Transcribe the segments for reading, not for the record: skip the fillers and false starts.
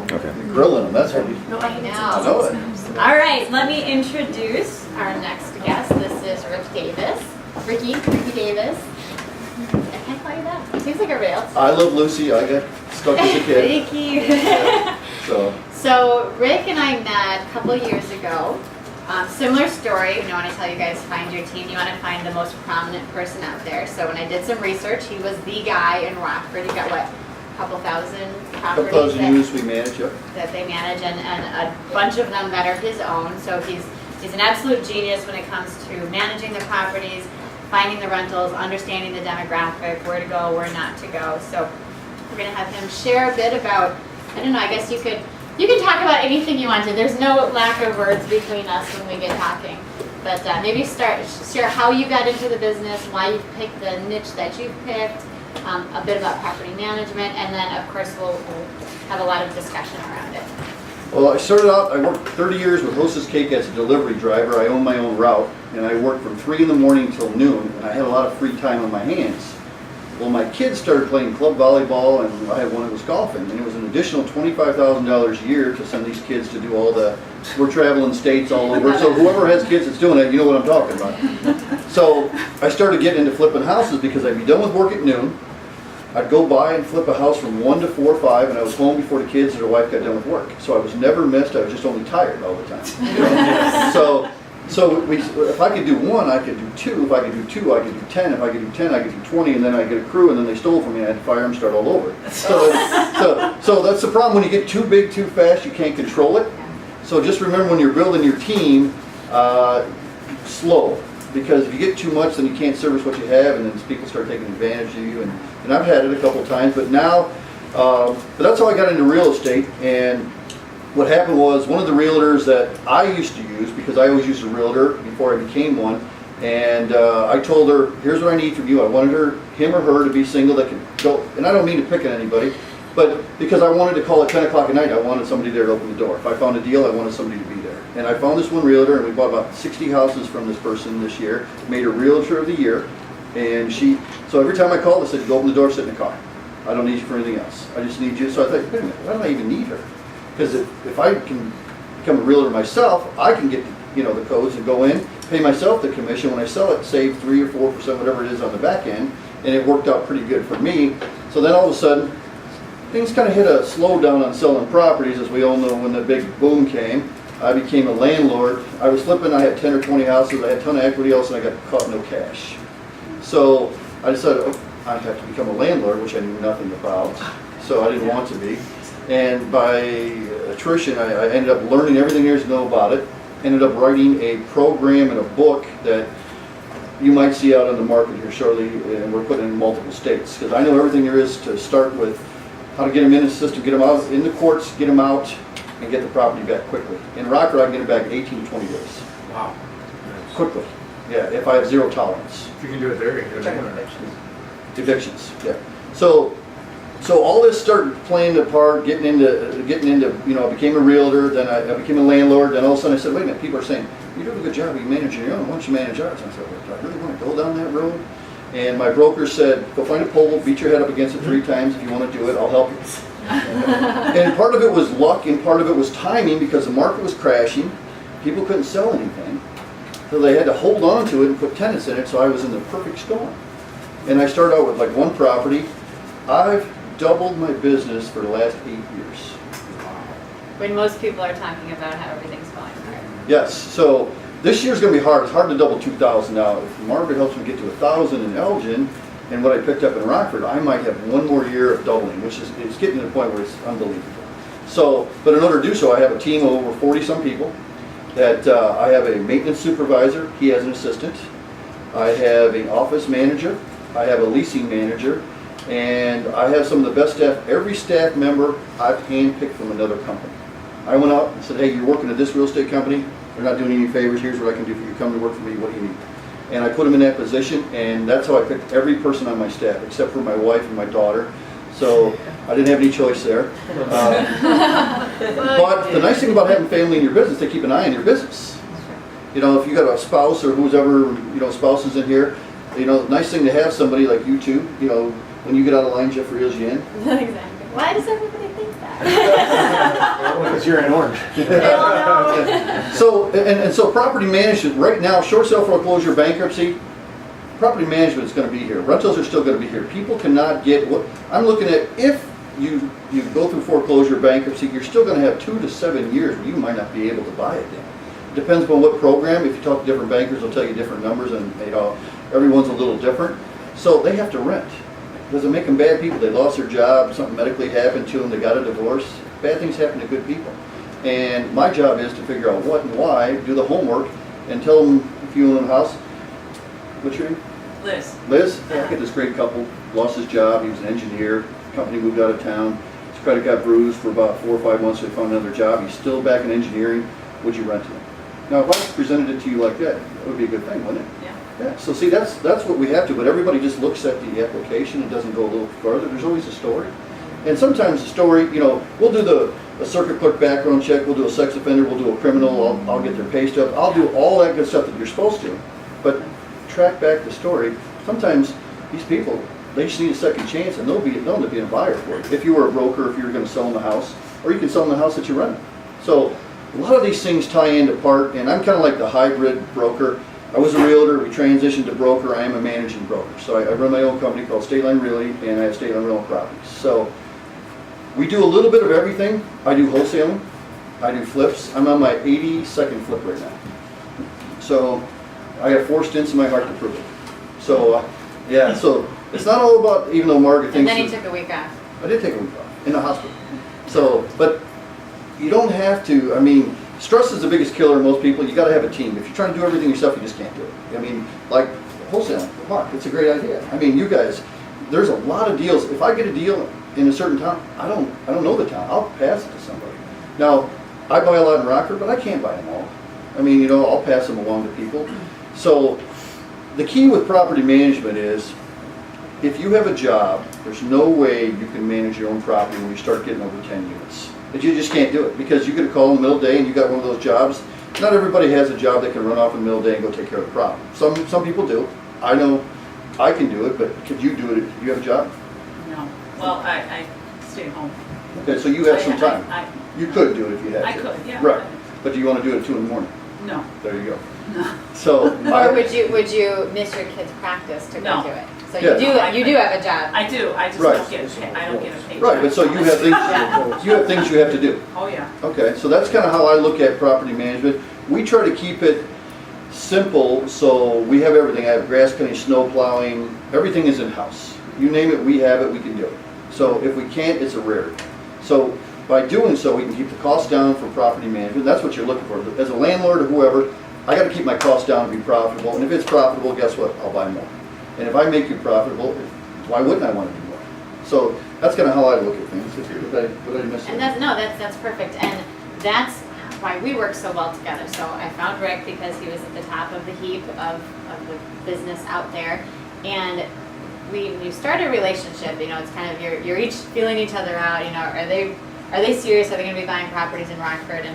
Okay. Grilling them, that's what you. I I know. know it. All right, let me introduce our next guest. This is Rick Davis. Ricky Davis. I can't call you that. He seems like everybody else. I love Lucy. I got stuck as a kid. Ricky. So Rick and I met a couple of years ago. Similar story. When I tell you guys find your team, you want to find the most prominent person out there. So when I did some research, he was the guy in Rockford. He got what? A couple thousand properties. couple thousand units we manage, yeah. That they manage, and a bunch of them that are his own. So he's an absolute genius when it comes to managing the properties, finding the rentals, understanding the demographic, where to go, where not to go. So we're going to have him share a bit about, I don't know, I guess you can talk about anything you want to. There's no lack of words between us when we get talking. But maybe share how you got into the business, why you picked the niche that you've picked, a bit about property management, and then of course we'll have a lot of discussion around it. Well, I started out, I worked 30 years with Hostess Cake as a delivery driver. I owned my own route, and I worked from 3 in the morning till noon, and I had a lot of free time on my hands. Well, my kids started playing club volleyball, and I had one that was golfing, and it was an additional $25,000 a year to send these kids to do all the, we're traveling states all over, so whoever has kids that's doing it, you know what I'm talking about. So I started getting into flipping houses because I'd be done with work at noon. I'd go by and flip a house from 1 to 4 or 5, and I was home before the kids and their wife got done with work. So I was never missed, I was just only tired all the time. You know? So if I could do 1, I could do 2. If I could do 2, I could do 10. If I could do 10, I could do 20, and then I get a crew, and then they stole from me, and I had to fire them, start all over. So that's the problem. When you get too big too fast, you can't control it. So just remember when you're building your team, slow. Because if you get too much, then you can't service what you have, and then people start taking advantage of you. And I've had it a couple of times, but now, but that's how I got into real estate. And what happened was, one of the realtors that I used to use, because I always used a realtor before I became one, and I told her, here's what I need from you. I wanted him or her to be single that could go, and I don't mean to pick on anybody, but because I wanted to call at 10 o'clock at night, I wanted somebody there to open the door. If I found a deal, I wanted somebody to be there. And I found this one realtor, and we bought about 60 houses from this person this year, made her realtor of the year, and so every time I called, I said, go open the door, sit in the car. I don't need you for anything else. I just need you. So I thought, wait a minute, why do I even need her? Because if I can become a realtor myself, I can get the codes and go in, pay myself the commission. When I sell it, save 3 or 4%, whatever it is on the back end, and it worked out pretty good for me. So then all of a sudden, things kind of hit a slowdown on selling properties, as we all know when the big boom came. I became a landlord. I was flipping, I had 10 or 20 houses, I had a ton of equity else, and I got caught no cash. So I decided, I have to become a landlord, which I knew nothing about, so I didn't want to be. And by attrition, I ended up learning everything there is to know about it, ended up writing a program and a book that you might see out on the market here shortly, and we're putting it in multiple states, because I know everything there is to start with, how to get them in the system, get them out in the courts, get them out, and get the property back quickly. In Rockford, I can get it back in 18 to 20 days. Wow. Quickly. Yeah, if I have zero tolerance. If you can do it there, you can do it anywhere. Evictions, yeah. So all this started playing a part, getting into, I became a realtor, then I became a landlord, then all of a sudden I said, wait a minute, people are saying, you're doing a good job, you manage your own, why don't you manage ours? And I said, well, do I really want to go down that road? And my broker said, go find a pole, beat your head up against it 3 times. If you want to do it, I'll help you. And part of it was luck, and part of it was timing, because the market was crashing. People couldn't sell anything. So they had to hold on to it and put tenants in it, so I was in the perfect storm. And I started out with like 1 property. I've doubled my business for the last 8 years. When most people are talking about how everything's falling apart. Yes, so this year's going to be hard. It's hard to double 2,000 now. If Margaret helps me get to 1,000 in Elgin, and what I picked up in Rockford, I might have 1 more year of doubling, which is it's getting to the point where it's unbelievable. So, but in order to do so, I have a team of over 40-some people. That I have a maintenance supervisor. He has an assistant. I have an office manager. I have a leasing manager, and I have some of the best staff. Every staff member I've handpicked from another company. I went out and said, hey, you're working at this real estate company. They're not doing any favors. Here's what I can do for you. Come to work for me. What do you need? And I put them in that position, and that's how I picked every person on my staff, except for my wife and my daughter. So I didn't have any choice there. But the nice thing about having family in your business, they keep an eye on your business. If you got a spouse or who's ever, spouses in here, the nice thing to have somebody like you two, when you get out of line, Jeff reels you in. Exactly. Why does everybody think that? Because you're in orange. They all know. So, and so property management, right now, short sale foreclosure, bankruptcy, property management is gonna be here. Rentals are still gonna be here. People cannot get what, I'm looking at, if you go through foreclosure, bankruptcy, you're still gonna have 2 to 7 years where you might not be able to buy it then. Depends upon what program. If you talk to different bankers, they'll tell you different numbers, and everyone's a little different. So they have to rent. Does it make them bad people? They lost their job, something medically happened to them, they got a divorce. Bad things happen to good people. And my job is to figure out what and why, do the homework, and tell them if you own a house. What's your name? Liz. Liz? I got this great couple, lost his job, he was an engineer, company moved out of town. His credit got bruised for about 4 or 5 months, so he found another job. He's still back in engineering. Would you rent to him? Now, if I presented it to you like that, that would be a good thing, wouldn't it? Yeah. Yeah, so see, that's what we have to, but everybody just looks at the application and doesn't go a little further. There's always a story. And sometimes the story, we'll do a circuit clerk background check, we'll do a sex offender, we'll do a criminal, I'll get their pay stub, I'll do all that good stuff that you're supposed to. But track back the story. Sometimes these people, they just need a second chance, and they'll end up being a buyer for it. If you were a broker, if you were gonna sell them the house, or you can sell them the house that you rent. So a lot of these things tie into part, and I'm kind of like the hybrid broker. I was a realtor, we transitioned to broker, I am a managing broker. So I run my own company called State Line Realty, and I have State Line Rental Properties. So we do a little bit of everything. I do wholesaling, I do flips. I'm on my 82nd flip right now. So I have 4 stints in my heart to prove it. So, yeah, so it's not all about, even though Margaret And thinks. then he that- took a week off. I did take a week off, in the hospital. So, but you don't have to, stress is the biggest killer in most people. You gotta have a team. If you're trying to do everything yourself, you just can't do it. Like wholesaling, Mark, it's a great idea. You guys, there's a lot of deals. If I get a deal in a certain town, I don't know the town. I'll pass it to somebody. Now, I buy a lot in Rockford, but I can't buy them all. I'll pass them along to people. So, the key with property management is, if you have a job, there's no way you can manage your own property when you start getting over 10 units. But you just can't do it, because you get a call in the middle of the day and you got one of those jobs. Not everybody has a job that can run off in the middle of the day and go take care of the problem. Some people do. I know I can do it, but could you do it? Do you have a job? No. Well, I stay home. Okay, so you have some time. You could do it if you had to. I could, yeah. Right. But do you want to do it at 2 in the morning? No. There you go. No. So. Or would you miss your kids' practice to go No. do it? So Yeah. you do have a job. I do. I just Right. don't get. I don't get a paycheck. Right, but so you have things you have to do. Oh yeah. Okay, so that's kind of how I look at property management. We try to keep it simple, so we have everything. I have grass cutting, snow plowing, everything is in-house. You name it, we have it, we can do it. So if we can't, it's a rarity. So by doing so, we can keep the costs down for property management. That's what you're looking for. As a landlord or whoever, I got to keep my costs down to be profitable. And if it's profitable, guess what? I'll buy more. And if I make you profitable, why wouldn't I want to do more? So that's kind of how I look at things. What did I miss? And that's perfect. And that's why we work so well together. So I found Rick because he was at the top of the heap of the business out there. And you start a relationship, it's kind of you're each feeling each other out, are they serious? Are they going to be buying properties in Rockford?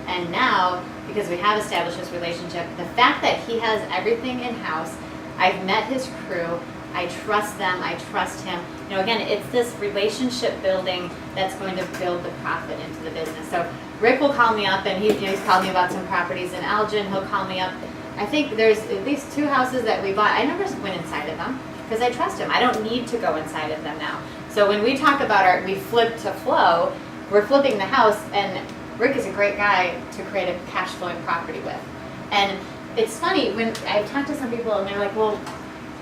And now, because we have established this relationship, the fact that he has everything in-house, I've met his crew, I trust them, I trust him. Again, it's this relationship building that's going to build the profit into the business. So Rick will call me up, and he's called me about some properties in Elgin. He'll call me up. I think there's at least 2 houses that we bought. I never went inside of them because I trust him. I don't need to go inside of them now. So when we talk about we flip to flow, we're flipping the house, and Rick is a great guy to create a cash flowing property with. And it's funny, when I've talked to some people and they're like, well,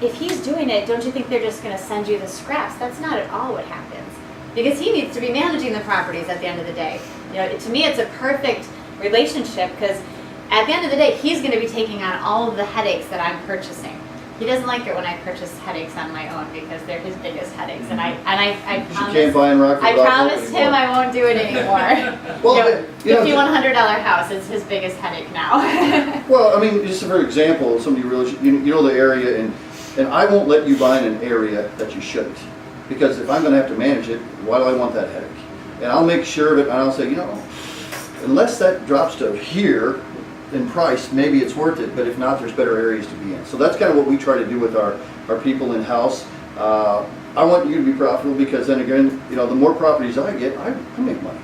if he's doing it, don't you think they're just going to send you the scraps? That's not at all what happens. Because he needs to be managing the properties at the end of the day. To me, it's a perfect relationship, because at the end of the day, he's going to be taking on all of the headaches that I'm purchasing. He doesn't like it when I purchase headaches on my own, because they're his biggest headaches. And I You can't buy in Rockford. I promised him I won't do it anymore. Well, $5,100 house is his biggest headache now. Well, just for example, somebody really, you know the area, and I won't let you buy in an area that you shouldn't. Because if I'm going to have to manage it, why do I want that headache? And I'll make sure of it, and I'll say, unless that drops to here in price, maybe it's worth it, but if not, there's better areas to be in. So that's kind of what we try to do with our people in-house. I want you to be profitable because then again, you know, the more properties I get, I make money.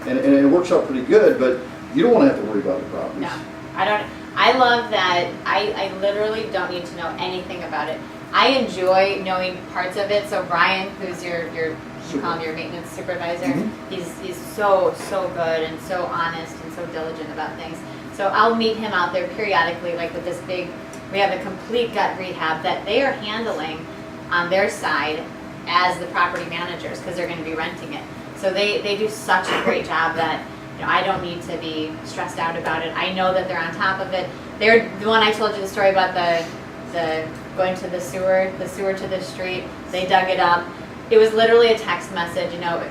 And it works out pretty good, but you don't wanna have to worry about the properties. No, I don't, I love that, I literally don't need to know anything about it. I enjoy knowing parts of it, so Brian, who's your you call him your maintenance supervisor, Mhm. he's so good and so honest and so diligent about things. So I'll meet him out there periodically, like with this big, we have a complete gut rehab that they are handling on their side as the property managers, because they're gonna be renting it. So they do such a great job that, you know, I don't need to be stressed out about it. I know that they're on top of it. They're the one I told you the story about the going to the sewer to the street. They dug it up. It was literally a text message, you know.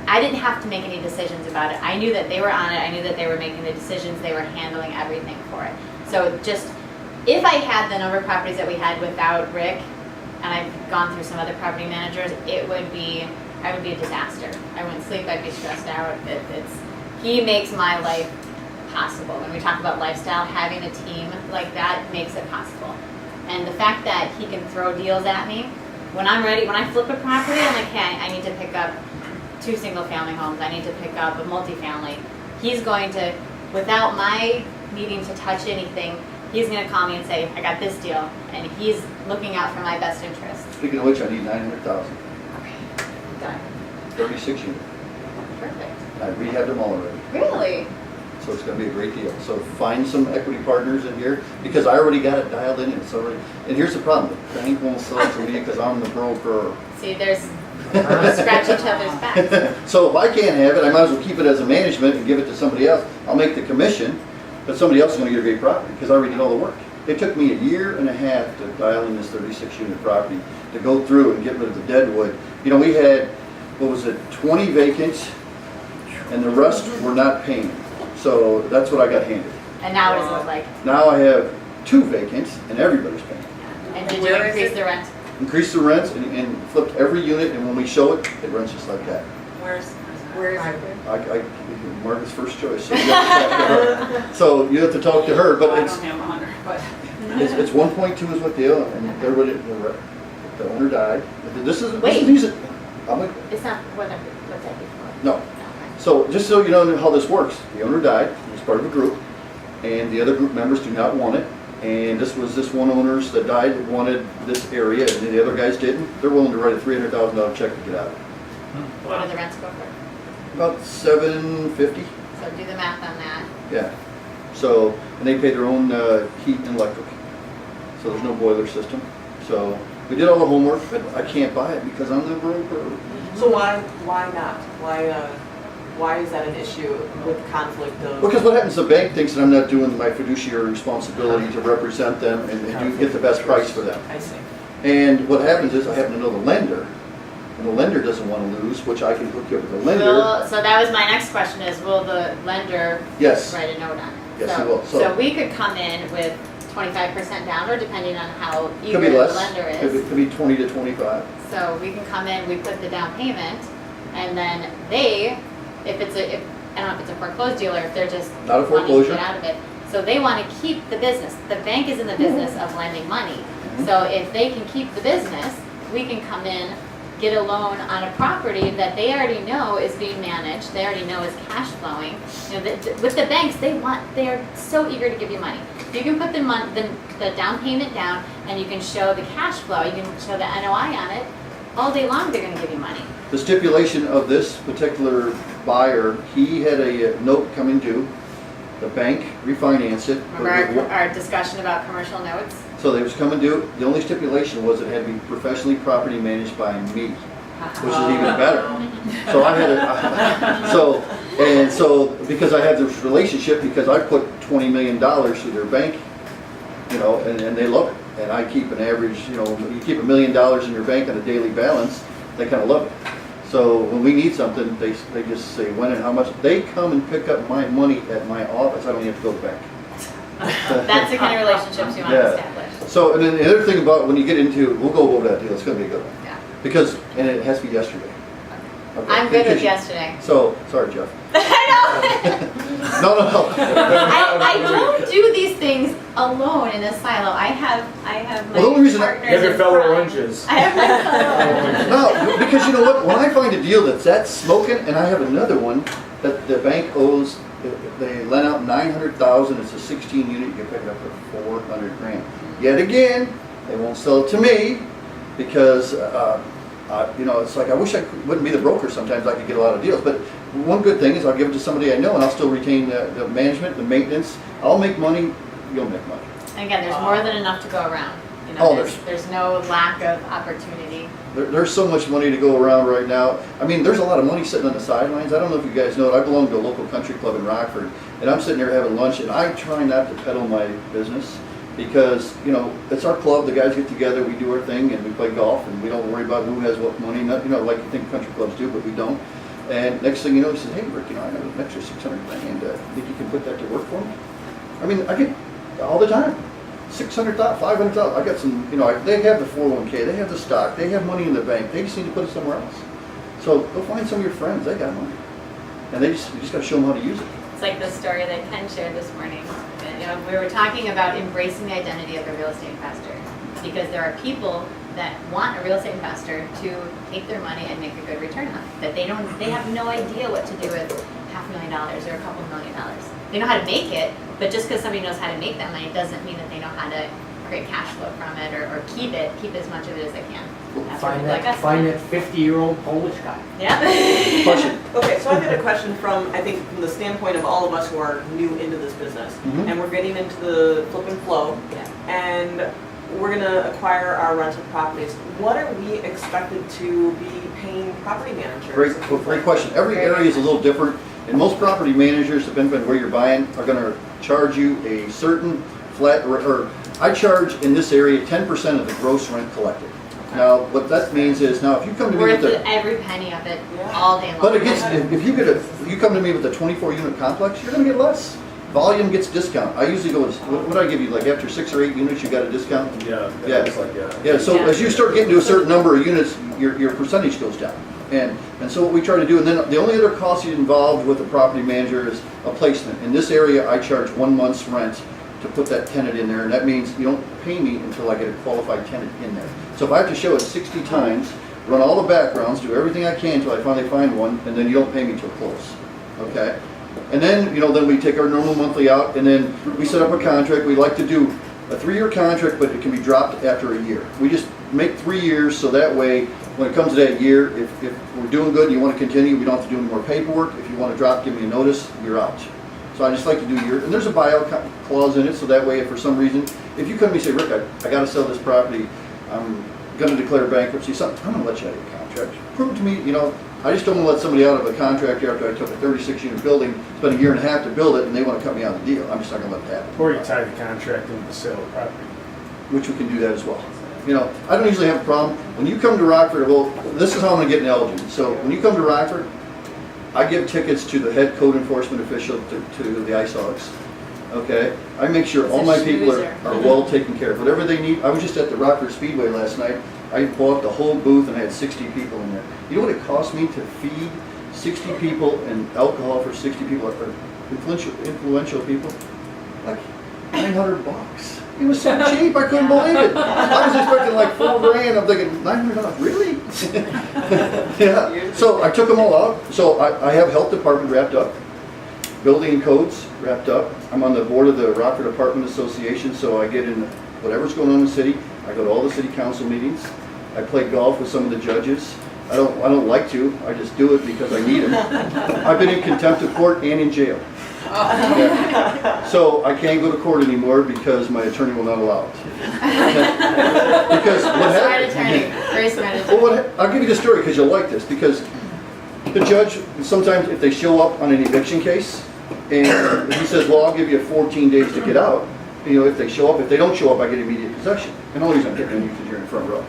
I didn't have to make any decisions about it. I knew that they were on it. I knew that they were making the decisions. They were handling everything for it. So just, if I had the number of properties that we had without Rick, and I've gone through some other property managers, I would be a disaster. I wouldn't sleep, I'd be stressed out. He makes my life possible. When we talk about lifestyle, having a team like that makes it possible. And the fact that he can throw deals at me, when I'm ready, when I flip a property, I'm like, hey, I need to pick up 2 single-family homes, I need to pick up a multifamily. He's going to, without my needing to touch anything, he's going to call me and say, I got this deal, and he's looking out for my best interest. Speaking of which, I need 900,000, Okay, done. 36 units. Perfect. I rehabbed them all already. Really? So it's gonna be a great deal. So find some equity partners in here, because I already got it dialed in, and it's already, and here's the problem, the bank won't sell it to me because I'm the broker. See, there's, we scratch each other's backs. So if I can't have it, I might as well keep it as a management and give it to somebody else. I'll make the commission, but somebody else is gonna get a great property, because I already did all the work. It took me 1.5 years to dial in this 36-unit property, to go through and get rid of the dead wood. You know, we had, what was it, 20 vacants, and the rest were not paying. So that's what I got handed. And now what does it look like? Now I have 2 vacants, and everybody's paying. And did you Where is increase it? the rent? Increased the rents and flipped every unit, and when we show it, it runs just like that. Where's? Where is it? Margaret's first choice. So you have to talk to her. So you have to talk to her, Well, but I it's don't have 100, but. it's 1.2 is what they owe, and everybody, the owner died. This is Wait. these are, I'm like, It's not, what's that before? no. Okay. So just so you know how this works, the owner died, he was part of a group, and the other group members do not want it. And this was this one owner's that died that wanted this area, and the other guys didn't. They're willing to write a $300,000 check to get out. What do the rents go for? About $750. So do the math on that. Yeah. So, and they pay their own heat and electric. So there's no boiler system. So we did all the homework, but I can't buy it because I'm the broker. So why not? Why is that an issue with conflict of? Because what happens, the bank thinks that I'm not doing my fiduciary responsibility to represent them and get the best price for them. I see. And what happens is I happen to know the lender, and the lender doesn't want to lose, which I can hook you up with the lender. So that was my next question is, will the lender Yes. write a note on it? Yes, So- it will. So we could come in with 25% down, or depending on how Could eager be the less. lender Could be 20 to 25. So we can come in, we put the down payment, and then they, I don't know if it's a foreclosed deal or if they're just Not a wanting to foreclosure. get out of it. So they want to keep the business. The bank is in the business of lending money. Mhm. So if they can keep the business, we can come in, get a loan on a property that they already know is being managed, they already know is cash flowing. You know, with the banks, they're so eager to give you money. If you can put the down payment down and you can show the cash flow, you can show the NOI on it, all day long they're going to give you money. The stipulation of this particular buyer, he had a note coming due. The bank refinanced it. Remember our discussion about commercial notes? So they was coming due. The only stipulation was it had to be professionally property managed by me, which is even better. So I had so because I have this relationship, because I put $20 million through their bank, you know, and they love it. And I keep an average, you know, you keep $1 million in your bank on a daily balance, they kind of love it. So when we need something, they just say when and how much. They come and pick up my money at my office. I don't even have to go to the bank. That's the kind of relationships you want to establish. So, and then the other thing about when you get into, we'll go over that deal, it's gonna be a good one. Yeah. Because, and it has to be yesterday. Okay. I'm good with Because- yesterday. So, sorry, Jeff. I No, no, know. no. I don't do these things alone in a silo. I have my Well, the only reason I- partners You have your in fellow crime. oranges. I have my fellow oranges. No, because you know what, when I find a deal that's smoking, and I have another one that the bank owes, they lent out 900,000, it's a 16 unit, you can pick it up for 400 grand. Yet again, they won't sell it to me, because, you know, it's like, I wish I wouldn't be the broker sometimes, I could get a lot of deals, but one good thing is I'll give it to somebody I know, and I'll still retain the management, the maintenance, I'll make money, you'll make money. And again, there's more than enough to go around. You Oh, know, there's no lack of opportunity. There's so much money to go around right now. I mean, there's a lot of money sitting on the sidelines. I don't know if you guys know it. I belong to a local country club in Rockford, and I'm sitting there having lunch, and I try not to peddle my business because, you know, it's our club. The guys get together, we do our thing, and we play golf, and we don't worry about who has what money. Not, you know, like you think country clubs do, but we don't. And next thing you know, he said, "Hey, Rick, you know, I have an extra 600 grand. Think you can put that to work for me?" I mean, I get all the time. 600,000, 500,000. I got some, you know, they have the 401k, they have the stock, they have money in the bank. They just need to put it somewhere else. So go find some of your friends. They got money, and you just got to show them how to use it. It's like the story that Ken shared this morning. You know, we were talking about embracing the identity of the real estate investor, because there are people that want a real estate investor to take their money and make a good return on it. That they have no idea what to do with $500,000 or a couple $1 million. They know how to make it, but just because somebody knows how to make that money doesn't mean that they know how to create cash flow from it or keep as much of it as they can. That's what people like us Find do. that 50-year-old Polish guy. Yeah. Question. Okay, so I've got a question from, I think, from the standpoint of all of us who are new into this business. Mhm. And we're getting into the flip and flow, Yeah. and we're gonna acquire our rental properties. What are we expected to be paying property managers? Great question. Every area is a little different, and most property managers, depending on where you're buying, are going to charge you a certain flat, or I charge in this area 10% of the gross rent collected. Now, what that means is, now if you come to me with Worth a, every penny of it Yeah. all day long. but it gets, if you come to me with a 24 unit complex, you're going to get less. Volume gets discount. I usually go, what do I give you, like after 6 or 8 units, you got a discount? Yeah. Yeah. It's like, Yeah, so Yeah. as you start getting to a certain number of units, your percentage goes down. And so what we try to do, and then the only other cost involved with a property manager is a placement. In this area, I charge 1 month's rent to put that tenant in there, and that means you don't pay me until I get a qualified tenant in there. So if I have to show it 60 times, run all the backgrounds, do everything I can until I finally find one, and then you don't pay me till close, okay? And then, you know, then we take our normal monthly out, and then we set up a contract. We like to do a 3-year contract, but it can be dropped after a year. We just make 3 years, so that way, when it comes to that year, if we're doing good and you want to continue, we don't have to do any more paperwork. If you want to drop, give me a notice, you're out. So I just like to do a year, and there's a buyout clause in it, so that way, if for some reason, if you come to me and say, Rick, I got to sell this property, I'm going to declare bankruptcy, I'm going to let you out of your contract. Prove to me, you know, I just don't want to let somebody out of a contract after I took a 36-unit building, spent a year and a half to build it, and they want to cut me out of the deal. I'm just not going to let that happen. Or you tie the contract into the sale of property. Which we can do that as well. You know, I don't usually have a problem. When you come to Rockford, well, this is how I'm going to get an Elgin. So when you come to Rockford, I give tickets to the head code enforcement official to the ICE hogs. Okay? I make sure It's all a my people schmoozer. are well taken care of. Whatever they need. I was just at the Rockford Speedway last night. I bought the whole booth and I had 60 people in there. You know what it cost me to feed 60 people and alcohol for 60 people, or influential people? Like $900. It was so cheap, I couldn't believe it. I was expecting like $4 grand. I'm thinking, $900, really? Yeah. So I took them all out. So I have health department wrapped up, building and codes wrapped up. I'm on the board of the Rockford Apartment Association, so I get in whatever's going on in the city. I go to all the city council meetings. I play golf with some of the judges. I don't like to. I just do it because I need them. I've been in contempt of court and in jail. Yeah. So I can't go to court anymore because my attorney will not allow it. Because what Smart happened? attorney, very smart attorney. Well, I'll give you the story because you'll like this. Because the judge, sometimes if they show up on an eviction case, and he says, well, I'll give you 14 days to get out. You know, if they show up, if they don't show up, I get immediate possession. And the only reason I'm getting you because you're in the front row.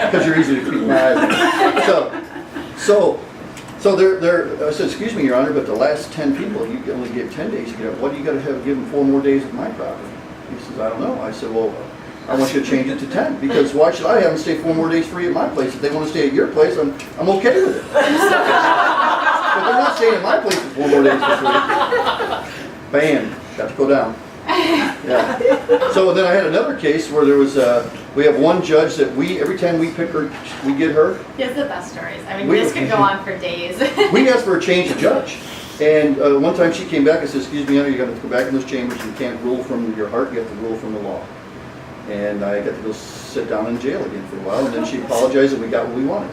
Because you're easy to keep my eyes. So I said, excuse me, Your Honor, but the last 10 people, you only get 10 days to get out. What do you got to have, give them 4 more days of my property? He says, I don't know. I said, well, I want you to change it to 10, because why should I have them stay 4 more days free at my place? If they want to stay at your place, I'm okay with it. But they're not staying at my place for 4 more days for free. Bam, got to go down. Yeah. So then I had another case where there was, we have one judge that every time we pick her, we get her, He has the best stories. I mean, We- this could go on for days. we asked for a change of judge. And one time she came back and said, excuse me, Anna, you're going to go back in those chambers. You can't rule from your heart, you have to rule from the law. And I got to go sit down in jail again for a while, and then she apologized and we got what we wanted.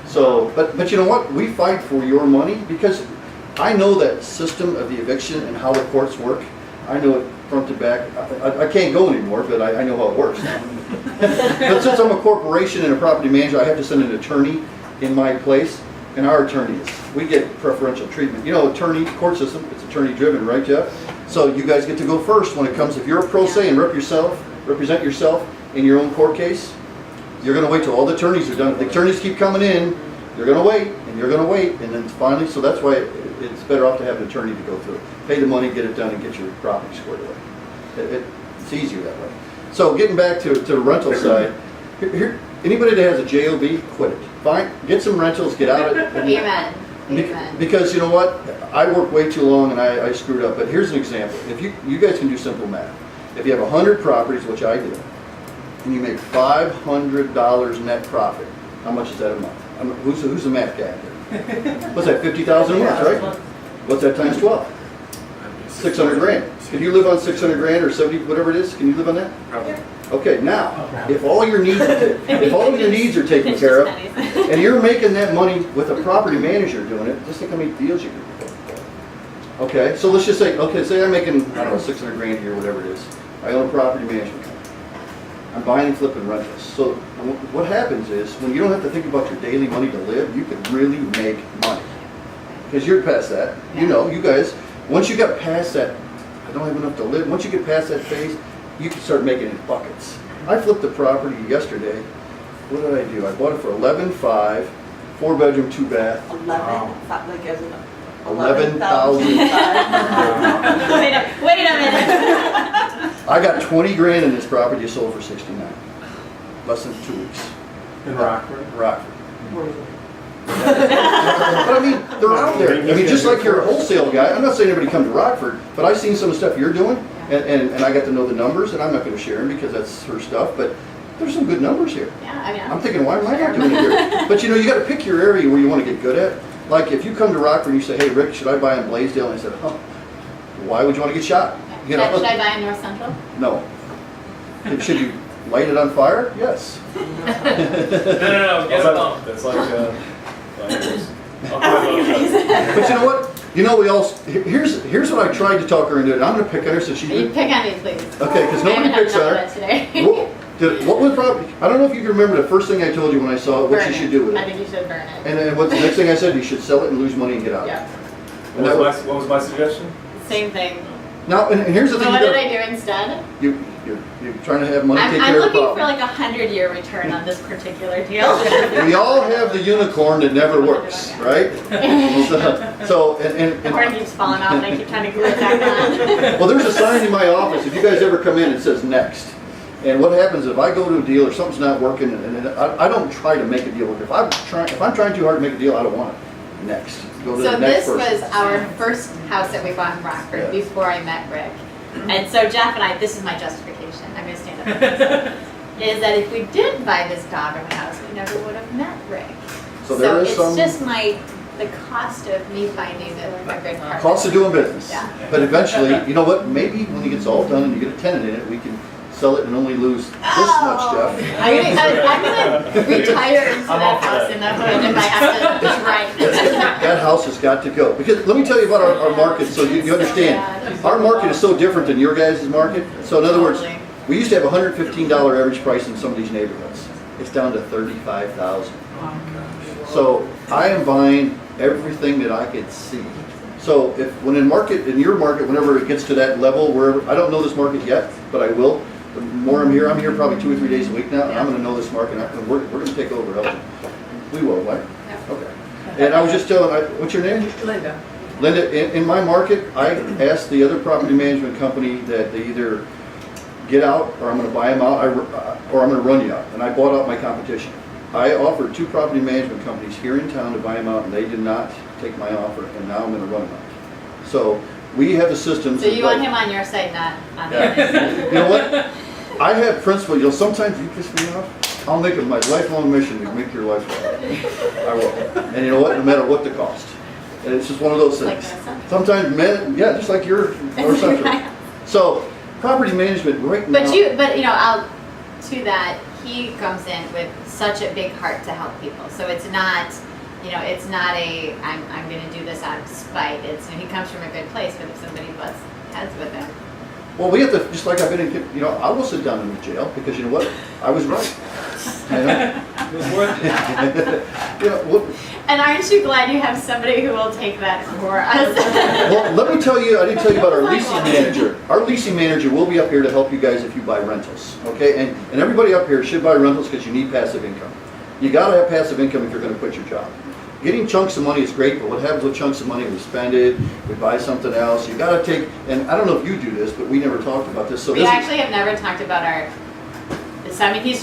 So, but you know what? We fight for your money because I know that system of the eviction and how the courts work. I know it front to back. I can't go anymore, but I know how it works now. But since I'm a corporation and a property manager, I have to send an attorney in my place, and our attorneys, we get preferential treatment. You know, court system, it's attorney driven, right, Jeff? So you guys get to go first when it comes, if you're a pro se and represent yourself in your own court case, you're gonna wait till all the attorneys are done. If the attorneys keep coming in, you're gonna wait, and you're gonna wait, and then finally, so that's why it's better off to have an attorney to go through. Pay the money, get it done, and get your property squared away. It's easier that way. So getting back to the rental side, here, anybody that has a JOB, quit it. Fine, get some rentals, get out of it. Amen. Amen. Because you know what, I worked way too long and I screwed up, but here's an example. If you guys can do simple math. If you have 100 properties, which I do, and you make $500 net profit, how much is that a month? Who's the math guy here? What's that, 50,000 a month, right? What's that times 12? 600 grand. Can you live on 600 grand or 70, whatever it is? Can you live on that? Okay, now, if all your needs are taken care of, and you're making that money with a property manager doing it, just think how many deals you can do. Okay, so let's just say, say I'm making, I don't know, 600 grand a year, whatever it is. I own a property management company. I'm buying and flipping rentals. So what happens is, when you don't have to think about your daily money to live, you can really make money. Because you're past that. You know, you guys, once you get past that, I don't have enough to live, once you get past that phase, you can start making it in buckets. I flipped a property yesterday. What did I do? I bought it for 11.5, 4-bedroom, 2-bath. 11, like as in 11,000. Wait a minute. I got 20 grand in this property, sold for 69. Less than 2 weeks. In Rockford. Rockford. But I mean, they're out there. I mean, just like you're a wholesale guy, I'm not saying everybody come to Rockford, but I've seen some of the stuff you're doing, and I got to know the numbers, and I'm not going to share them because that's her stuff, but there's some good numbers here. Yeah, I mean, I'm thinking, why am I not doing it here? But you know, you got to pick your area where you want to get good at. Like if you come to Rockford and you say, hey Rick, should I buy in Blaisdell? And I said, oh, why would you want to get shot? You know? Should I buy in North Central? No. Should you light it on fire? Yes. No, get a bump. That's like, But you know what? You know, we all, here's what I tried to talk her into, and I'm going to pick on her since she You did. pick on me, please. Okay, because nobody I haven't picks had on enough her. of it today. What was probably, I don't know if you can remember the first thing I told you when I saw what Burn you it. should do with I it. think you should burn it. And then what the next thing I said, you should sell it and lose money and get out. Yeah, And that was, What was my suggestion? same thing. now, and here's the So thing. what you did gotta- I do instead? You're trying to have money take I'm care of the looking for problem. like 100-year return on this particular deal. We all have the unicorn that never works, right? So and The horn keeps falling off and I keep trying to glue it back on. well, there's a sign in my office. If you guys ever come in, it says next. And what happens if I go to a deal or something's not working, and I don't try to make a deal. If I'm trying too hard to make a deal, I don't want it. Next. Go to So the next this person. was our first house that we bought in Rockford Yeah. before I met Rick. And so Jeff and I, this is my justification, I'm gonna stand up for this, is that if we didn't buy this dog house, we never would have met Rick. So there is it's some just the cost of me finding a good partner. cost of doing business. Yeah. But eventually, you know what? Maybe when it gets all done and you get a tenant in it, we can sell it and only lose this much, Jeff. I'm gonna retire into that house in the hood if I have to, right. That house has got to go. Because let me tell you about our market so you understand. Our market is so different than your guys' market. So in other words, Totally. we used to have $115 average price in some of these neighborhoods. It's down to $35,000. So I am buying everything that I could see. So when in your market, whenever it gets to that level, where I don't know this market yet, but I will. The more I'm here probably 2 or 3 days a week now, and I'm going to know this market, and we're going to take over Elgin. We will, right? Okay. And I was just telling, what's your name? Linda. Linda, in my market, I asked the other property management company that they either get out, or I'm gonna buy them out, or I'm gonna run you out. And I bought out my competition. I offered 2 property management companies here in town to buy them out, and they did not take my offer, and now I'm gonna run them out. So, we have the systems. So you like- want him on your side, not on the Yeah. other? You know what? I have principle, you know, sometimes you piss me off, I'll make it my lifelong mission to make your life better. I will. And you know what, no matter what the cost. And it's just one of those Like things. that. Sometimes men, yeah, just like your, or something. So, property management right now. But you know, to that, he comes in with such a big heart to help people. So it's not, you know, it's not a, I'm gonna do this out of spite. It's, you know, he comes from a good place, but if somebody butts heads with him. Well, we have to, just like I've been in, you know, I will sit down in the jail, because you know what, I was right. You know? It was worth it. You know, what, And aren't you glad you have somebody who will take that for us? well, let me tell you, I didn't tell you about our leasing manager. Our leasing manager will be up here to help you guys if you buy rentals, okay? And everybody up here should buy rentals because you need passive income. You gotta have passive income if you're gonna quit your job. Getting chunks of money is great, but what happens with chunks of money, we spend it, we buy something else. You gotta take, and I don't know if you do this, but we never talked about this, so We this is. actually have never talked about our, so I mean, he's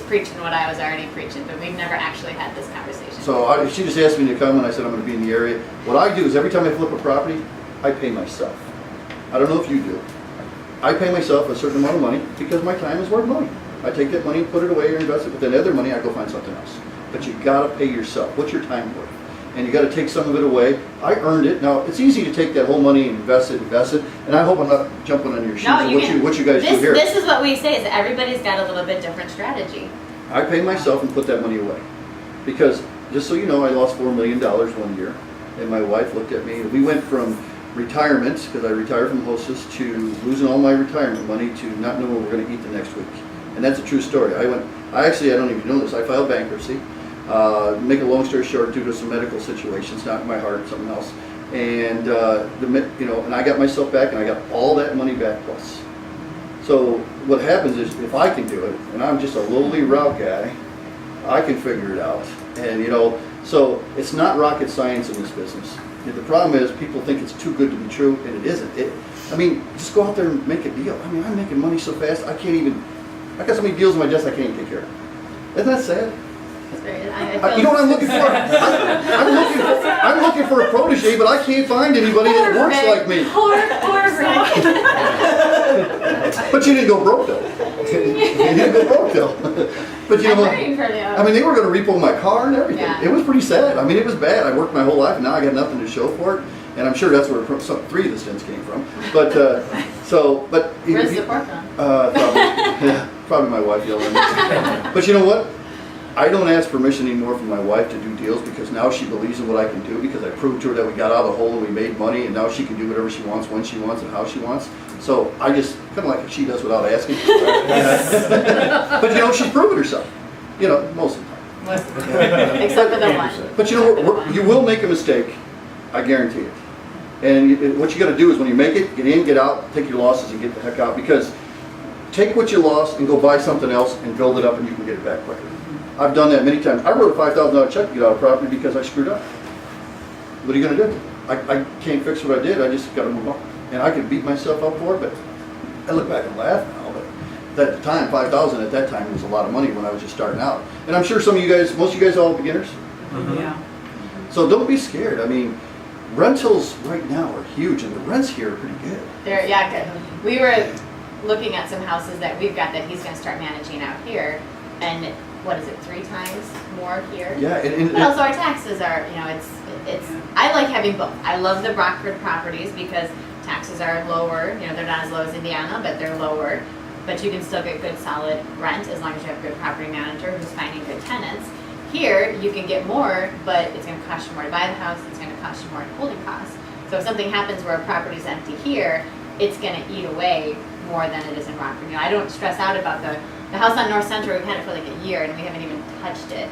preaching what I was already preaching, but we've never actually had this conversation. So she just asked me to come, and I said I'm gonna be in the area. What I do is every time I flip a property, I pay myself. I don't know if you do. I pay myself a certain amount of money because my time is worth money. I take that money and put it away or invest it, but then the other money I go find something else. But you gotta pay yourself. What's your time worth? And you gotta take some of it away. I earned it. Now, it's easy to take that whole money and invest it, and I hope I'm not jumping on your shoes No, of you what can. what you guys do here. This is what we say, is that everybody's got a little bit different strategy. I pay myself and put that money away. Because, just so you know, I lost $4 million one year, and my wife looked at me. We went from retirement, because I retired from Hostess, to losing all my retirement money to not knowing what we're gonna eat the next week. And that's a true story. I don't even know this, I filed bankruptcy. Make a long story short, due to some medical situations, not in my heart, something else. And, and I got myself back, and I got all that money back plus. So what happens is, if I can do it, and I'm just a lowly route guy, I can figure it out. And so it's not rocket science in this business. The problem is, people think it's too good to be true, and it isn't. Just go out there and make a deal. I mean, I'm making money so fast, I got so many deals on my desk I can't even take care of. Isn't that sad? You know what I'm looking for? I'm looking for a protege, but I can't find anybody that works like me. But you didn't go broke though. You didn't go broke though. But you know what? I mean, they were going to repo my car and everything. Yeah. It was pretty sad. I mean, it was bad. I worked my whole life, and now I got nothing to show for it. And I'm sure that's where 3 of the stints came from. But Where's the pork on? Probably my wife yelling at me. But you know what? I don't ask permission anymore from my wife to do deals, because now she believes in what I can do, because I proved to her that we got out of the hole and we made money, and now she can do whatever she wants, when she wants, and how she wants. So I just, kind of like she does without asking. But she's proven herself, most of the time. Except for the one. But you will make a mistake, I guarantee it. And what you got to do is, when you make it, get in, get out, take your losses, and get the heck out, because take what you lost and go buy something else and build it up, and you can get it back quicker. I've done that many times. I wrote a $5,000 check to get out of property because I screwed up. What are you going to do? I can't fix what I did. I just got to move on. And I could beat myself up for it, but I look back and laugh now. But at the time, $5,000 at that time was a lot of money when I was just starting out. And I'm sure most of you guys are all beginners. Yeah. So don't be scared. I mean, rentals right now are huge, and the rents here are pretty good. Good. We were looking at some houses that we've got that he's going to start managing out here, and what is it, 3 times more here? Yeah, But also our taxes are, it's. I like having both. I love the Rockford properties because taxes are lower. They're not as low as Indiana, but they're lower. But you can still get good, solid rent as long as you have a good property manager who's finding good tenants. Here, you can get more, but it's going to cost you more to buy the house. It's going to cost you more in holding costs. So if something happens where a property's empty here, it's going to eat away more than it is in Rockford. I don't stress out about the house on North Central. We've had it for like a year, and we haven't even touched it.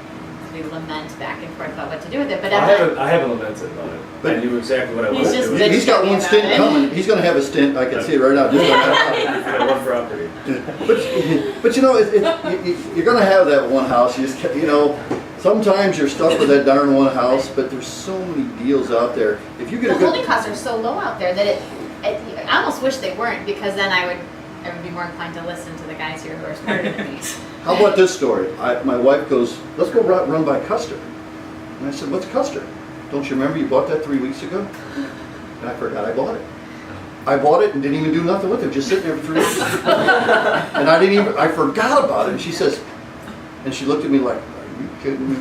We lament back and forth about what to do with it. But I haven't lamented about it. But I knew exactly what I He's wanted just to do. He's got one about stint it. coming. He's going to have a stint. I can see it right now. Just like that. One property. But you're going to have that one house. Sometimes you're stuck with that darn one house, but there's so many deals out there. If you get the a good holding costs are so low out there that I almost wish they weren't, because then I would I would be more inclined to listen to the guys here who are smarter than me. How about this story? My wife goes, let's go run by Custer. And I said, what's Custer? Don't you remember you bought that 3 weeks ago? And I forgot I bought it. I bought it and didn't even do nothing with it, just sitting there for 3 weeks. And I forgot about it. And she says, and she looked at me like, are you kidding me?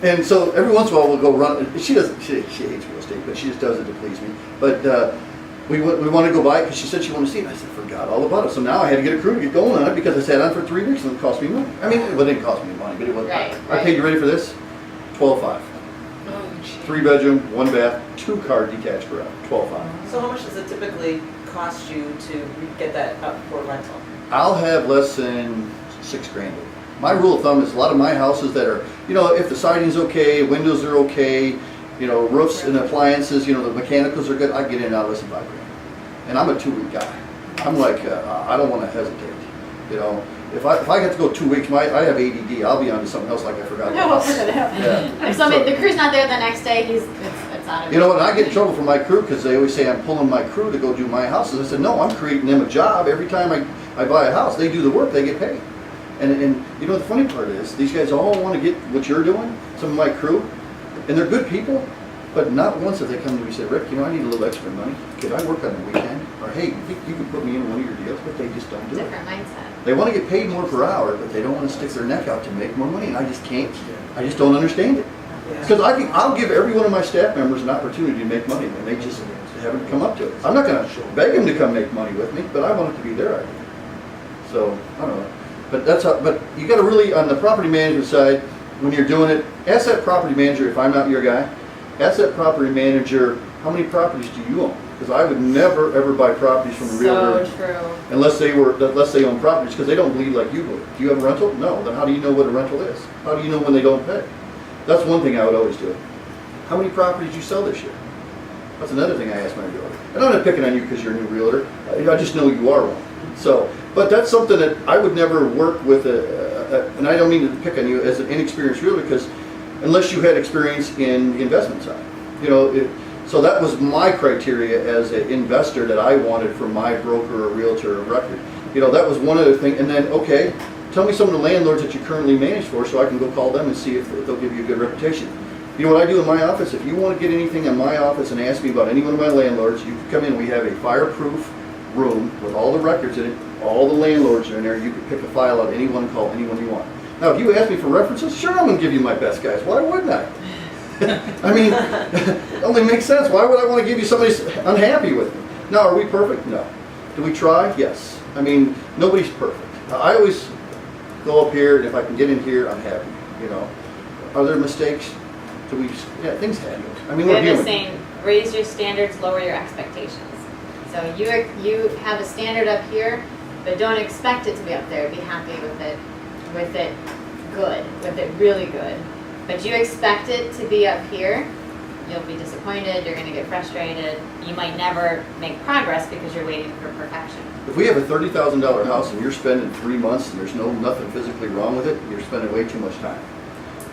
And so every once in a while we'll go run. She hates real estate, but she just does it to please me. But we want to go buy it because she said she wanted to see it. And I said, forgot all about it. So now I had to get a crew to get going on it because I sat on it for 3 weeks and it cost me money. I mean, it didn't cost me money, but it was. Right, I paid, you ready for this? $12,500. 3 bedroom, 1 bath, 2 car detached garage, $12,500. So how much does it typically cost you to get that up for rental? I'll have less than $6,000. My rule of thumb is a lot of my houses that are, if the siding's okay, windows are okay, roofs and appliances, the mechanicals are good, I get in and out less than $5,000. And I'm a 2-week guy. I'm like, I don't want to hesitate. If I have to go 2 weeks, I have ADD. I'll be on to something else like I forgot. No, what's gonna happen? Yeah. If the crew's not there the next day, it's out of. And I get in trouble for my crew because they always say I'm pulling my crew to go do my houses. I said, no, I'm creating them a job. Every time I buy a house, they do the work, they get paid. And the funny part is, these guys all want to get what you're doing, some of my crew, and they're good people, but not once have they come to me and said, Rick, I need a little extra money. Could I work on the weekend? Or, hey, you can put me in one of your deals, but they just don't do it. Different mindset. They want to get paid more per hour, but they don't want to stick their neck out to make more money, and I just can't. I just don't understand it. Because I'll give every one of my staff members an opportunity to make money, and they just haven't come up to it. I'm not going to beg them to come make money with me, but I want it to be their idea. So, I don't know. But but you got to really, on the property management side, when you're doing it, ask that property manager, if I'm not your guy, ask that property manager, how many properties do you own? Because I would never ever buy properties from a realtor So true. unless they own properties, because they don't bleed like you would. Do you have a rental? No. Then how do you know what a rental is? How do you know when they don't pay? That's one thing I would always do. How many properties did you sell this year? That's another thing I ask my realtor. And I'm not picking on you because you're a new realtor. I just know you are one. So, but that's something that I would never work with, and I don't mean to pick on you as an inexperienced realtor, because unless you had experience in the investment side. So that was my criteria as an investor that I wanted from my broker or realtor of record. That was one other thing. And then, okay, tell me some of the landlords that you currently manage for so I can go call them and see if they'll give you a good reputation. You know what I do in my office? If you want to get anything in my office and ask me about any one of my landlords, you can come in. We have a fireproof room with all the records in it. All the landlords are in there. You can pick a file out, anyone, call anyone you want. Now, if you ask me for references, sure, I'm going to give you my best guys. Why wouldn't I? I mean, it only makes sense. Why would I want to give you somebody who's unhappy with me? Now, are we perfect? No. Do we try? Yes. I mean, nobody's perfect. I always go up here, and if I can get in here, I'm happy. Are there mistakes? Things happen. I mean, We we're have this human. saying, raise your standards, lower your expectations. So you have a standard up here, but don't expect it to be up there. Be happy with it good, with it really good. But you expect it to be up here, you'll be disappointed, you're gonna get frustrated, you might never make progress because you're waiting for perfection. If we have a $30,000 house and you're spending 3 months and there's nothing physically wrong with it, you're spending way too much time.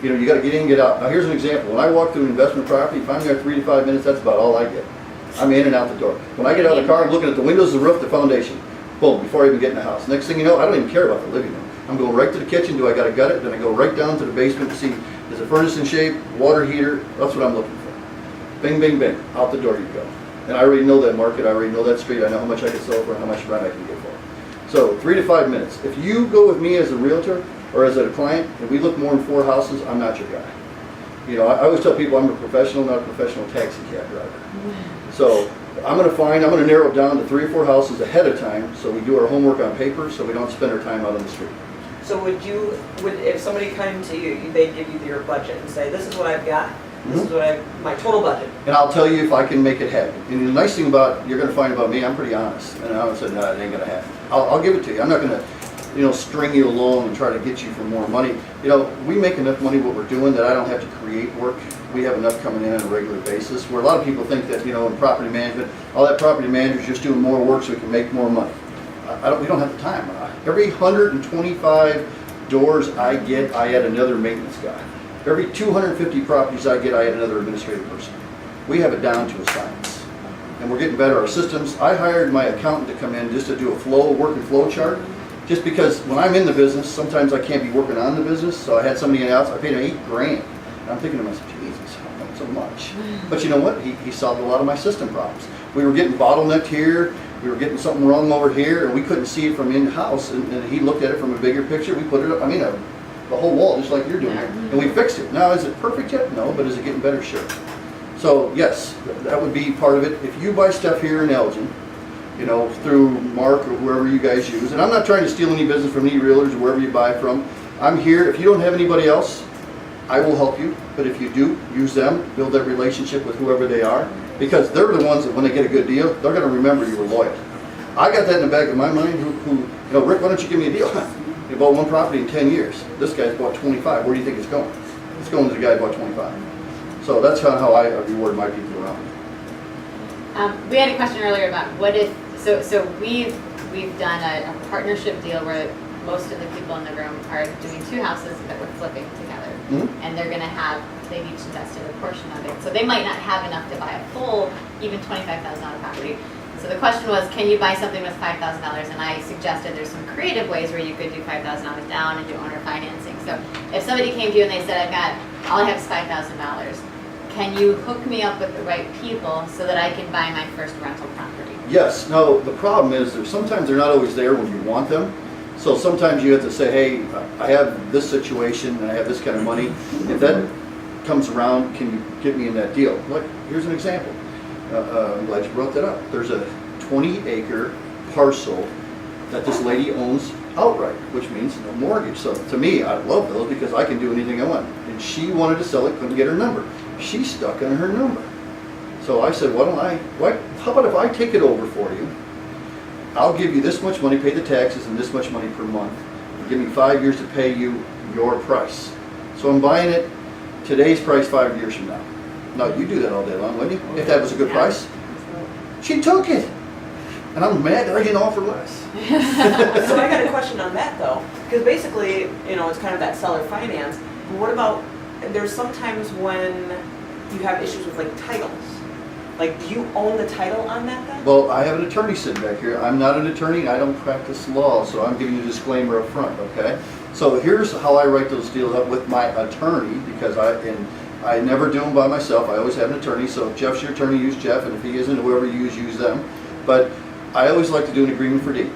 You got to get in and get out. Now here's an example. When I walk through an investment property, if I'm there 3 to 5 minutes, that's about all I get. I'm in and out the door. When I get out of the car, I'm looking at the windows, the roof, the foundation. Boom, before I even get in the house. Next thing you know, I don't even care about the living room. I'm going right to the kitchen. Do I got to gut it? Then I go right down to the basement to see, is the furnace in shape, water heater? That's what I'm looking for. Bing, bing, bing. Out the door you go. And I already know that market. I already know that street. I know how much I can sell for and how much rent I can get for. So 3 to 5 minutes. If you go with me as a realtor or as a client, and we look more than 4 houses, I'm not your guy. I always tell people I'm a professional, not a professional taxi cab driver. So I'm going to narrow it down to 3 or 4 houses ahead of time, so we do our homework on paper, so we don't spend our time out on the street. So if somebody came to you, they'd give you your budget and say, this is what I've got, this is what my total budget. And I'll tell you if I can make it happen. And the nice thing you're going to find about me, I'm pretty honest. And I would say, no, it ain't going to happen. I'll give it to you. I'm not going to, string you along and try to get you for more money. We make enough money what we're doing that I don't have to create work. We have enough coming in on a regular basis. Where a lot of people think that, in property management, all that property manager is just doing more work so we can make more money. We don't have the time. Every 125 doors I get, I add another maintenance guy. Every 250 properties I get, I add another administrative person. We have it down to a science. and we're getting better. Our systems, I hired my accountant to come in just to do a working flow chart. Just because when I'm in the business, sometimes I can't be working on the business, so I had somebody else, I paid him $8,000. And I'm thinking to myself, Jesus, not so much. But you know what? He solved a lot of my system problems. We were getting bottlenecked here, we were getting something wrong over here, and we couldn't see it from in-house, and he looked at it from a bigger picture. We put it up, the whole wall, just like you're doing here, and we fixed it. Now, is it perfect yet? No, but is it getting better? Sure. So, yes, that would be part of it. If you buy stuff here in Elgin, through Mark or whoever you guys use, and I'm not trying to steal any business from any realtors or wherever you buy from. I'm here. If you don't have anybody else, I will help you. But if you do, use them, build that relationship with whoever they are, because they're the ones that when they get a good deal, they're going to remember you were loyal. I got that in the back of my mind. Rick, why don't you give me a deal? You bought one property in 10 years. This guy's bought 25. Where do you think it's going? It's going to the guy who bought 25. So that's kind of how I reward my people around me. We had a question earlier about what if, so we've done a partnership deal where most of the people in the room are doing 2 houses that we're flipping together. Mm-hmm. And they're gonna they've each invested a portion of it. So they might not have enough to buy a full, even $25,000 property. So the question was, can you buy something with $5,000? And I suggested there's some creative ways where you could do $5,000 down and do owner financing. So if somebody came to you and they said, all I have is $5,000, can you hook me up with the right people so that I can buy my first rental property? Yes. No, the problem is sometimes they're not always there when you want them. So sometimes you have to say, hey, I have this situation and I have this kind of money. If that comes around, can you get me in that deal? Like, here's an example. I'm glad you brought that up. There's a 20-acre parcel that this lady owns outright, which means no mortgage. So to me, I love those because I can do anything I want. And she wanted to sell it, couldn't get her number. She's stuck on her number. So I said, how about if I take it over for you? I'll give you this much money, pay the taxes, and this much money per month. Give me 5 years to pay you your price. So I'm buying it today's price 5 years from now. Now, you do that all day long, wouldn't you? If that was a good price. She took it. And I'm mad that I didn't offer less. So I got a question on that though, because basically, it's kind of that seller finance. But what about, there's sometimes when you have issues with like titles. Like, do you own the title on that then? Well, I have an attorney sitting back here. I'm not an attorney and I don't practice law, so I'm giving you a disclaimer up front, okay? So here's how I write those deals up with my attorney, because I never do them by myself. I always have an attorney, so if Jeff's your attorney, use Jeff, and if he isn't, whoever you use them. But I always like to do an agreement for deed,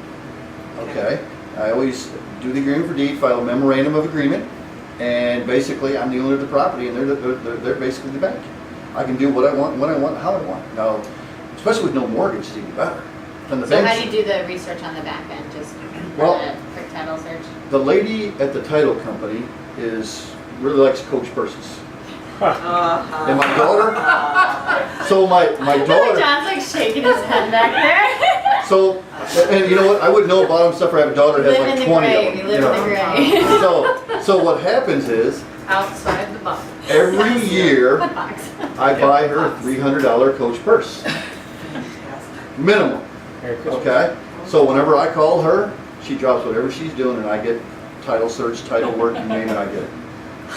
okay? I always do the agreement for deed, file a memorandum of agreement, and basically I'm the owner of the property and they're basically the bank. I can do what I want, when I want, how I want. Now, especially with no mortgage, it's even better. Than the So how banks. do you do the research on the back end? Just Well, run a quick title search? The lady at the title company really likes Coach purses. And my daughter, so my daughter, John's like shaking his head back there. so, and you know what, I wouldn't know about them except for I have a daughter that has Live in like the 20 gray. of We them. live in the gray. So what happens is, Outside the box. every year, Foot box. I buy her a $300 Coach purse. Minimum, okay? So whenever I call her, she drops whatever she's doing and I get title search, title work, you name it, I get it.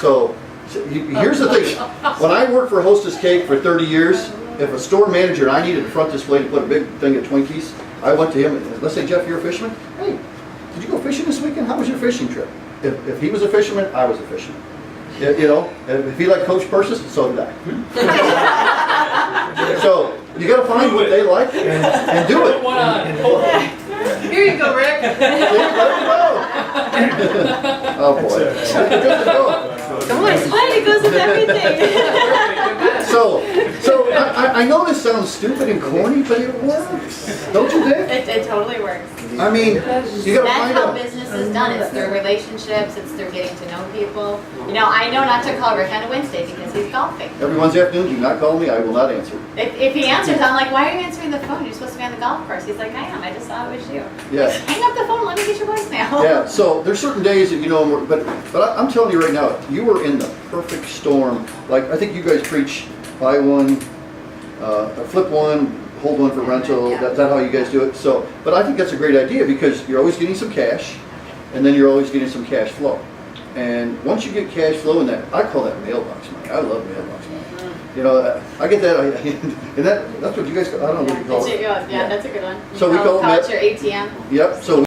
So here's the thing, when I worked for Hostess Cake for 30 years, if a store manager and I needed to front display to put a big thing of Twinkies, I went to him and let's say, Jeff, you're a fisherman? Hey, did you go fishing this weekend? How was your fishing trip? If he was a fisherman, I was a fisherman. If he liked Coach purses, so did I. So you got to find what they like and do it. Here you go, Rick. Oh boy. Good to go. Oh, it's fine. It goes with everything. So I know this sounds stupid and corny, but it works. Don't you think? It totally works. I mean, you got to That's find how out. business is done. It's through relationships. It's through getting to know people. I know not to call Rick on a Wednesday because he's golfing. Every Wednesday afternoon, do not call me. I will not answer. If he answers, I'm like, why are you answering the phone? You're supposed to be on the golf course. He's like, I am. I just saw it was you. Yeah. Hang up the phone. Let me get your voicemail. Yeah, so there's certain days that but I'm telling you right now, you were in the perfect storm. Like, I think you guys preach buy one, flip one, hold one for rental. Yeah. That's how you guys do it. So, but I think that's a great idea because you're always getting some cash, and then you're always getting some cash flow. And once you get cash flow in that, I call that mailbox money. I love mailbox money. You know, I get that, and that's what you guys, I don't know what you call it. Yeah, that's a good one. So we call it Call it your ATM. Yep, so